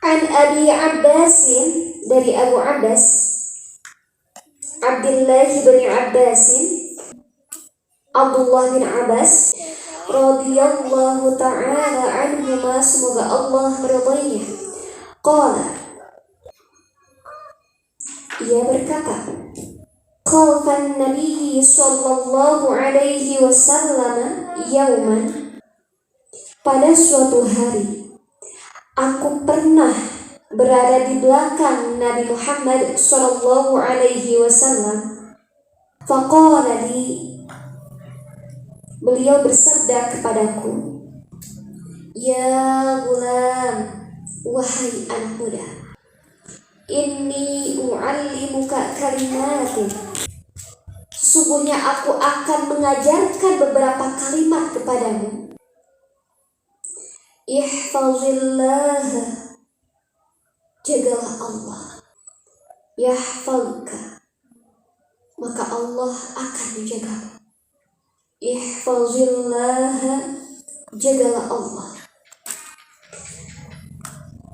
An Abi Abbasin, dari Abu Abbas Abdullah bin Abbasin, Abdullah bin Abbas radhiyallahu ta'ala anhuma, semoga Allah meridainya. Qala, ia berkata, khalfan Nabi sallallahu alaihi wasallam yauman, pada suatu hari aku pernah berada di belakang Nabi Muhammad sallallahu alaihi wasallam. Faqala li, beliau bersabda kepadaku, ya gulam, wahai anak muda, inni u'allimuka kalimatin, sesungguhnya aku akan mengajarkan beberapa kalimat kepadamu. Ihfazillah, jagalah Allah. Yahfazka, maka Allah akan menjagamu. Ihfazillah, jagalah Allah.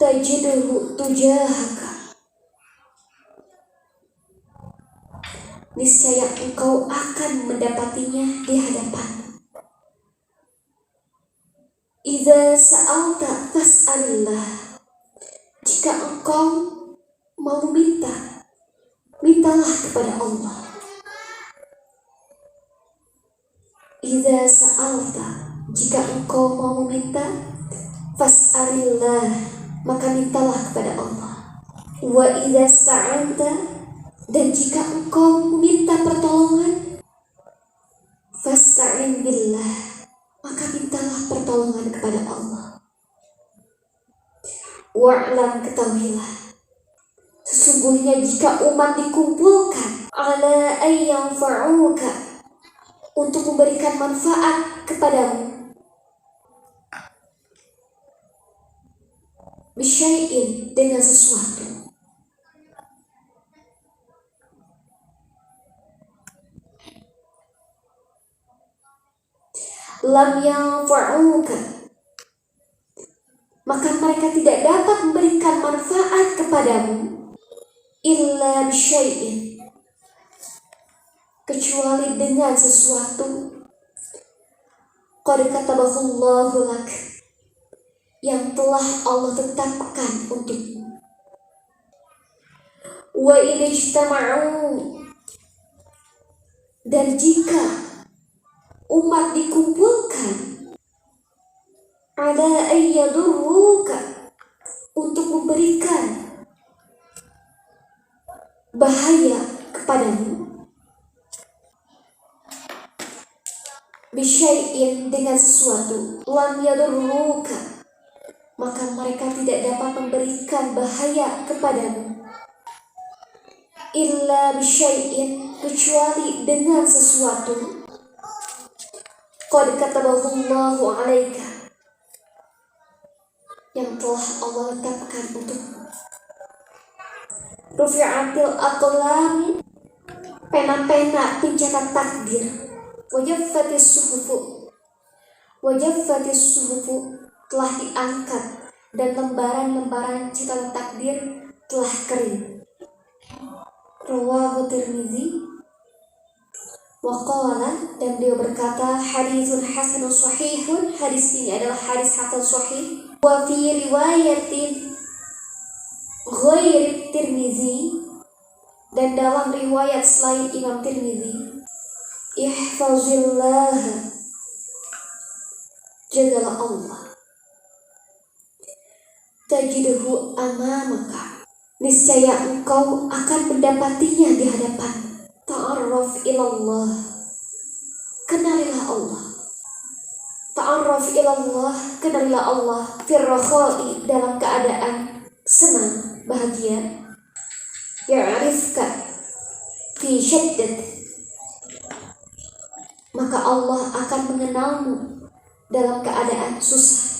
Tajidhu tujahaka, niscaya engkau akan mendapatinya di hadapanmu. Idza sa'alta fas'alillah, jika engkau mau minta, mintalah kepada Allah. Idza sa'alta, jika engkau mau minta, fas'alillah, maka mintalah kepada Allah. Wa idza sta'anta, dan jika engkau minta pertolongan, fasta'in billah, maka mintalah pertolongan kepada Allah. Wa'lam, ketahuilah, sesungguhnya jika umat dikumpulkan ala ayyanfa'uka, untuk memberikan manfaat kepadamu, bisyai'in, dengan sesuatu, lam yanfa'uka, maka mereka tidak dapat memberikan manfaat kepadamu, illa bisyai'in, kecuali dengan sesuatu, qad katabahullahu lak, yang telah Allah tetapkan untukmu. Wa in ijtama'u, dan jika umat dikumpulkan ala ayyadurruka, untuk memberikan bahaya kepadamu, bisyai'in, dengan sesuatu, lam yadurruka, maka mereka tidak dapat memberikan bahaya kepadamu, illa bisyai'in, kecuali dengan sesuatu, qad katabahullahu alaika, yang telah Allah tetapkan untukmu. Rufi'atil aqlam, pena-pena pencatat takdir. Wajaffatis suhufu, telah diangkat, dan lembaran-lembaran catatan takdir telah kering. Rawahu Tirmidzi wa qala, dan beliau berkata, haditsun hasanun sahihun, hadis ini adalah hadis hasan sahih. Wa fi riwayatin ghairi Tirmidzi, dan dalam riwayat selain Imam Tirmidzi, ihfazillah, jagalah Allah. Tajidhu amamaka, niscaya engkau akan mendapatinya di hadapan. Ta'arraf ilallah, kenalilah Allah. Ta'arraf ilallah, kenalilah Allah. Firrakhai, dalam keadaan senang, bahagia. Ya'rifka fi syaddat, maka Allah akan mengenalmu dalam keadaan susah.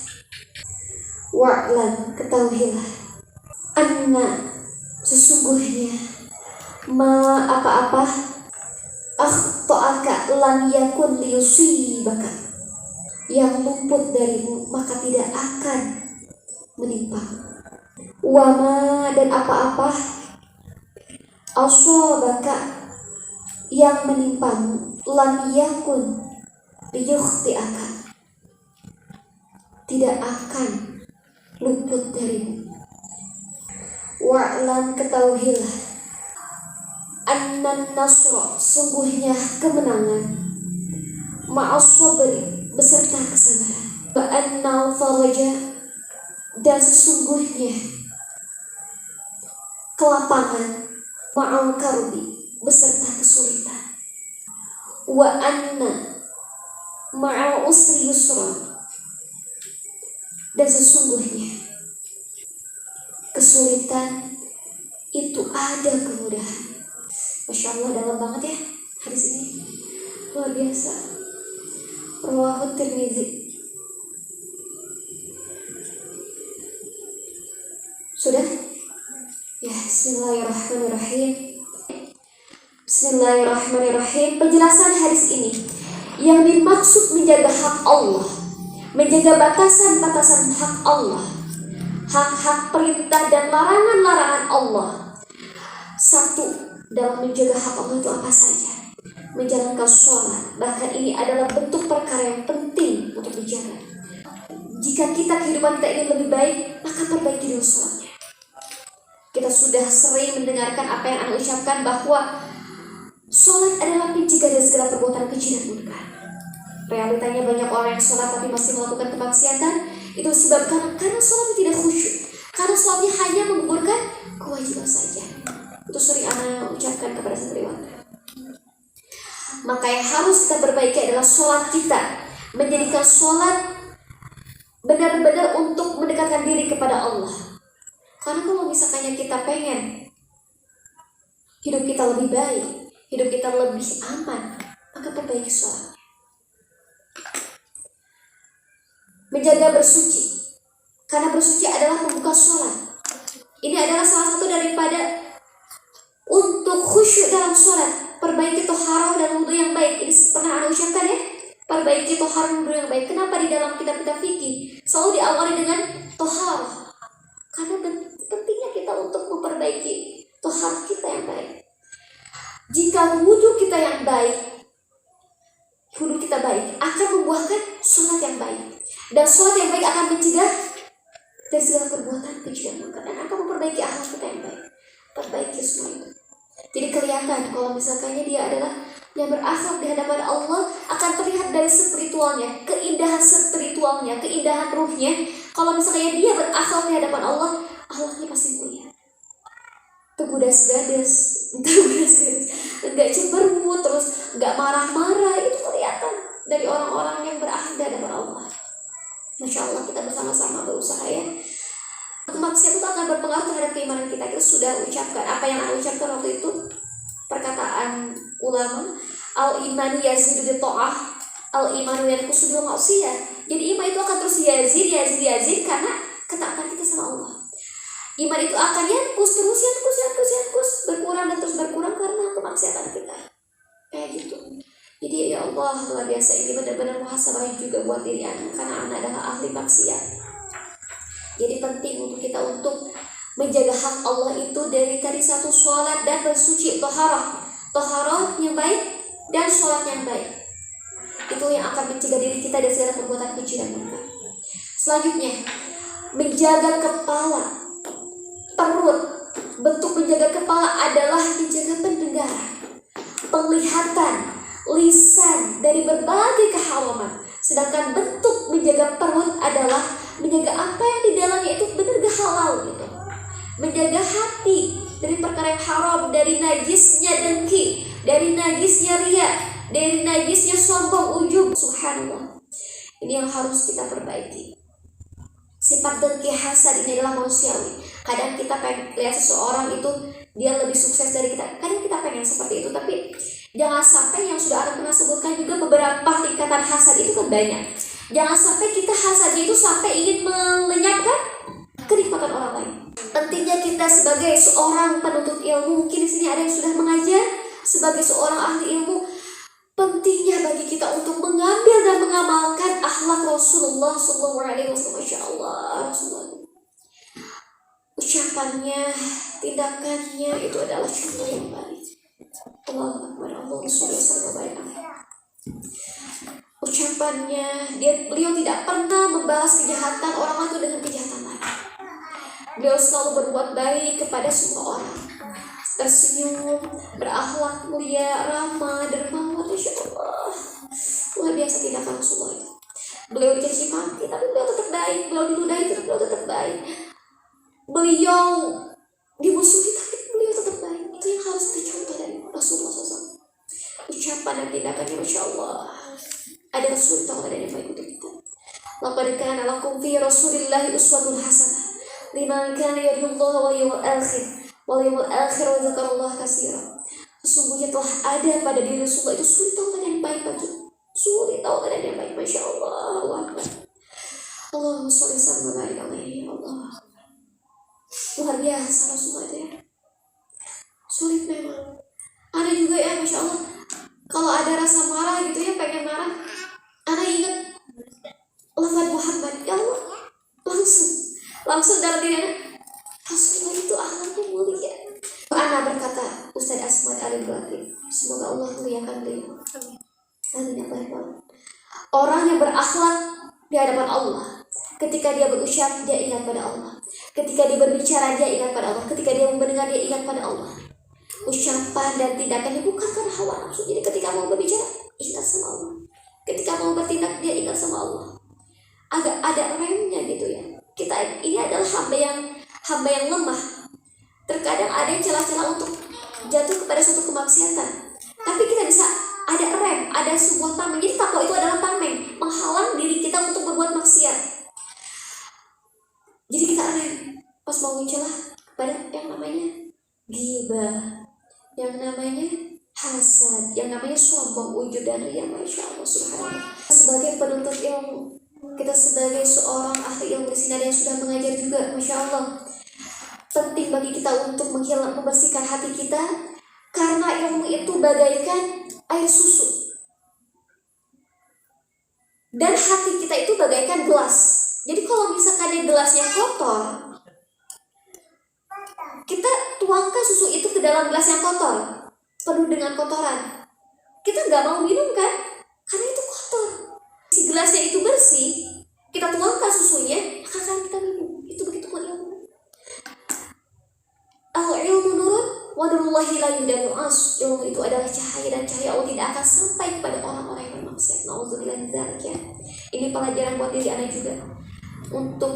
Wa'lam, ketahuilah, anna, sesungguhnya, ma, apa-apa, akhta'aka lam yakun liyusibaka, yang luput darimu maka tidak akan menimpa. Wama dan apa-apa ashabaka yang menimpamu lam yakun liyukhti'aka tidak akan luput darimu. Wa'lam ketahuilah annan nasra sungguhnya kemenangan ma'as sabri beserta kesabaran. Wa annal faraja dan sesungguhnya kelapangan ma'al karbi beserta kesulitan. Wa anna ma'al usri yusra dan sesungguhnya kesulitan itu ada kemudahan. Masya Allah, dalam banget ya hadis ini, luar biasa. Rawahu Tirmidzi. Sudah? Ya, bismillahirrahmanirrahim. Bismillahirrahmanirrahim. Penjelasan hadis ini, yang dimaksud menjaga hak Allah, menjaga batasan-batasan hak Allah, hak-hak perintah dan larangan-larangan Allah. Satu, dalam menjaga hak Allah itu apa saja? Menjalankan sholat. Bahkan ini adalah bentuk perkara yang penting untuk dijaga. Jika kehidupan kita ingin lebih baik, maka perbaiki dulu sholatnya. Kita sudah sering mendengarkan apa yang Anda ucapkan, bahwa sholat adalah pencegah dari segala perbuatan keji dan munkar. Realitanya banyak orang yang sholat tapi masih melakukan kemaksiatan. Itu disebabkan karena sholatnya tidak khusyuk, karena sholatnya hanya menggugurkan kewajiban saja. Itu sering Anda ucapkan kepada santriwan. Maka yang harus kita perbaiki adalah sholat kita, menjadikan sholat benar-benar untuk mendekatkan diri kepada Allah. Karena kalau misalkan kita pengen hidup kita lebih baik, hidup kita lebih aman, maka perbaiki sholat. Menjaga bersuci, karena bersuci adalah pembuka sholat. Ini adalah salah satu daripada untuk khusyuk dalam sholat. Perbaiki toharoh dan wudhu yang baik. Ini pernah Anda ucapkan ya? Perbaiki toharoh dan wudhu yang baik. Kenapa di dalam kitab-kitab fikih selalu diawali dengan toharoh? Karena pentingnya kita untuk memperbaiki toharoh kita yang baik. Jika wudhu kita yang baik, wudhu kita baik akan membuahkan sholat yang baik. Dan sholat yang baik akan mencegah dari segala perbuatan keji dan munkar, dan akan memperbaiki akhlak kita yang baik. Perbaiki semua itu. Jadi kelihatan kalau misalkannya dia adalah yang berakhlak di hadapan Allah, akan terlihat dari spiritualnya, keindahan spiritualnya, keindahan ruhnya. Kalau misalnya dia berakhlak di hadapan Allah, akhlaknya pasti mulia. Tegudas-gadas, enggak cemberut, terus enggak marah-marah. Itu kelihatan dari orang-orang yang berakhlak di hadapan Allah. Masya Allah, kita bersama-sama berusaha ya. Maksiat itu akan berpengaruh terhadap keimanan kita. Kita sudah ucapkan apa yang Anda ucapkan waktu itu, perkataan ulama, al-imanu yazidu bi ta'ah, al-imanu yanqusu bil ma'siyah. Jadi iman itu akan terus yazid karena ketaatan kita sama Allah. Iman itu akan yanqus, berkurang dan terus berkurang karena kemaksiatan kita. Kayak gitu. Jadi ya Allah, luar biasa, ini benar-benar muhasabah juga buat diri Anda, karena Anda adalah ahli maksiat. Jadi penting untuk kita untuk menjaga hak Allah itu dari tadi satu, sholat dan bersuci, toharoh yang baik dan sholat yang baik. Itu yang akan mencegah diri kita dari segala perbuatan keji dan munkar. Selanjutnya, menjaga kepala, perut. Bentuk menjaga kepala adalah menjaga pendengaran, penglihatan, lisan dari berbagai keharaman. Sedangkan bentuk menjaga perut adalah menjaga apa yang di dalamnya itu benar-benar halal gitu. Menjaga hati dari perkara yang haram, dari najisnya dengki, dari najisnya riya, dari najisnya sombong, ujub. Subhanallah. Ini yang harus kita perbaiki. Sifat dengki, hasad ini adalah manusiawi. Kadang kita pengen lihat seseorang itu dia lebih sukses dari kita. Kadang kita pengen seperti itu, tapi jangan sampai yang sudah Anda pernah sebutkan juga beberapa tingkatan hasad itu kan banyak. Jangan sampai kita hasadnya itu sampai ingin melenyapkan kenikmatan orang lain. Pentingnya kita sebagai seorang penuntut ilmu, mungkin di sini ada yang sudah mengajar, sebagai seorang ahli ilmu, pentingnya bagi kita untuk mengambil dan mengamalkan akhlak Rasulullah SAW. Masya Allah, Rasulullah. ucapannya, tindakannya itu adalah contoh yang baik. Allahu Akbar, Allahu Akbar. Ucapannya, beliau tidak pernah membalas kejahatan orang itu dengan kejahatan lain. Beliau selalu berbuat baik kepada semua orang, tersenyum, berakhlak mulia, ramah, dermawan. Masya Allah, luar biasa tindakan Rasulullah itu. Beliau dicaci maki, tapi beliau tetap baik. Beliau diludahi, tapi beliau tetap baik. Beliau dimusuhi, tapi beliau tetap baik. Itu yang harus kita contoh dari Rasulullah SAW. Ucapan dan tindakannya, Masya Allah, adalah suri tauladan yang baik untuk kita. Laqad kana lakum fi Rasulillahi uswatun hasanah liman kana yarjullaha wal yawmal akhir wa dzakarallaha katsiran. Sesungguhnya telah ada pada diri Rasulullah itu suri tauladan yang baik bagi. Suri tauladan yang baik, Masya Allah. Allahu Akbar. Allahumma sholli wa barik alaihi. Allah. Luar biasa Rasulullah itu ya. Sulit memang. Ada juga ya, Masya Allah, kalau ada rasa marah gitu ya, pengen marah, Ana ingat lafaz Muhammad, ya Allah, langsung dalam diri Ana, Rasulullah itu akhlaknya mulia. Ana berkata, Ustaz Asmad Al-Ibrahim, semoga Allah muliakan beliau. Amin. Orang yang berakhlak di hadapan Allah, ketika dia berucap dia ingat pada Allah, ketika dia berbicara dia ingat pada Allah, ketika dia mendengar dia ingat pada Allah. Ucapan dan tindakannya bukan karena hawa nafsu. Jadi ketika mau berbicara ingat sama Allah, ketika mau bertindak dia ingat sama Allah. Agak ada remnya gitu ya. Kita ini adalah hamba yang lemah. Terkadang ada yang celah-celah untuk jatuh kepada suatu kemaksiatan, tapi kita bisa ada rem, ada sebuah tameng. Jadi takwa itu adalah tameng, menghalang diri kita untuk berbuat maksiat. Jadi kita rem pas mau mencelah kepada yang namanya ghibah, yang namanya hasad, yang namanya sombong, ujub dan riya. Masya Allah, subhanallah. Sebagai penuntut ilmu, kita sebagai seorang ahli ilmu sinar yang sudah mengajar juga, Masya Allah, penting bagi kita untuk membersihkan hati kita, karena ilmu itu bagaikan air susu dan hati kita itu bagaikan gelas. Jadi kalau misalkan gelasnya kotor, kita tuangkan susu itu ke dalam gelas yang kotor, penuh dengan kotoran, kita nggak mau minum kan, karena itu kotor. Si gelasnya itu bersih, kita tuangkan susunya, maka akan kita minum. Itu begitu pun ilmu. Al-ilmu nurun wa nurullahi la yudamu as. Ilmu itu adalah cahaya, dan cahaya Allah tidak akan sampai kepada orang-orang yang bermaksiat. Nauzubillah min dzalik ya. Ini pelajaran buat diri Anda juga, untuk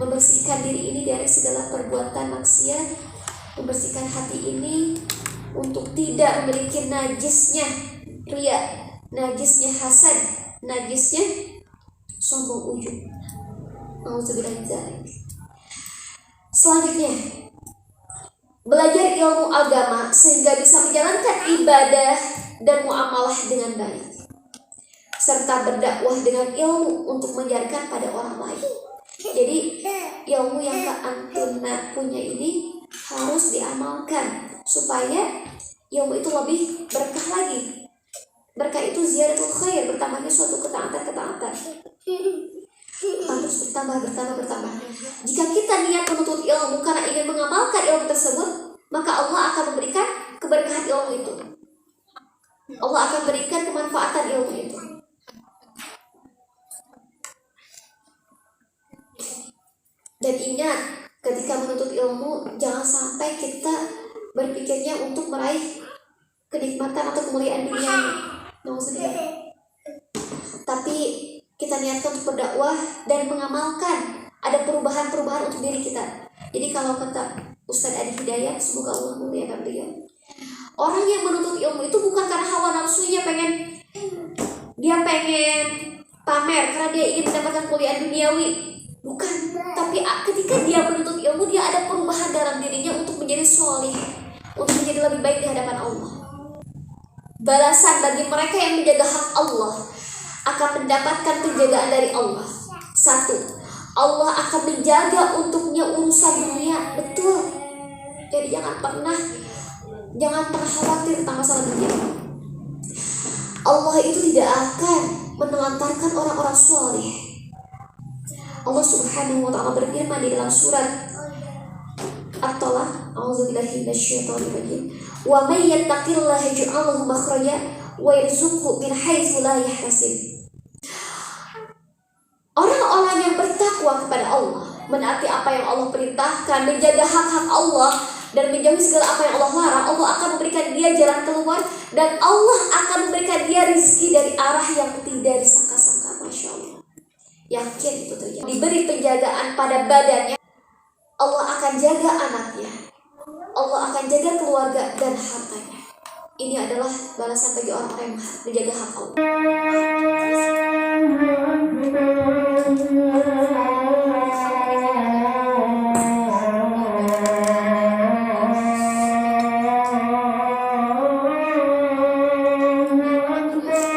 membersihkan diri ini dari segala perbuatan maksiat, membersihkan hati ini untuk tidak memiliki najisnya riya, najisnya hasad, najisnya sombong ujub. Nauzubillah min dzalik. Selanjutnya, belajar ilmu agama sehingga bisa menjalankan ibadah dan muamalah dengan baik, serta berdakwah dengan ilmu untuk mengajarkan pada orang lain. Jadi ilmu yang Kak Antuna punya ini harus diamalkan supaya ilmu itu lebih berkah lagi. Berkah itu ziyadatul khair, bertambahnya suatu ketaatan. Terus bertambah. Jika kita niat menuntut ilmu karena ingin mengamalkan ilmu tersebut, maka Allah akan memberikan keberkahan ilmu itu. Allah akan berikan kemanfaatan ilmu itu. Dan ingat, ketika menuntut ilmu, jangan sampai kita berpikirnya untuk meraih kenikmatan atau kemuliaan dunia. Tapi kita niatkan untuk berdakwah dan mengamalkan, ada perubahan-perubahan untuk diri kita. Jadi kalau kata Ustaz Adi Hidayat, semoga Allah muliakan beliau, orang yang menuntut ilmu itu bukan karena hawa nafsunya pengen pamer karena dia ingin mendapatkan kemuliaan duniawi, bukan. Tapi ketika dia menuntut ilmu, dia ada perubahan dalam dirinya untuk menjadi soleh, untuk menjadi lebih baik di hadapan Allah. Balasan bagi mereka yang menjaga hak Allah akan mendapatkan penjagaan dari Allah. Satu, Allah akan menjaga untuknya urusan dunia, betul. Jadi jangan pernah khawatir tentang masalah dunia. Allah itu tidak akan menelantarkan orang-orang soleh. Allah Subhanahu wa ta'ala berfirman di dalam surat At-Talaq. A'udzubillahi minasyaitonir rajim. Wa may yattaqillaha yaj'al lahu makhraja wa yarzuqhu min haitsu la yahtasib. Orang-orang yang bertakwa kepada Allah, menaati apa yang Allah perintahkan, menjaga hak-hak Allah, dan menjauhi segala apa yang Allah larang, Allah akan memberikan dia jalan keluar, dan Allah akan memberikan dia rezeki dari arah yang tidak disangka-sangka. Masya Allah. Yakin itu terjadi. Diberi penjagaan pada badannya, Allah akan jaga anaknya, Allah akan jaga keluarga dan hartanya. Ini adalah balasan bagi orang-orang yang menjaga hak Allah.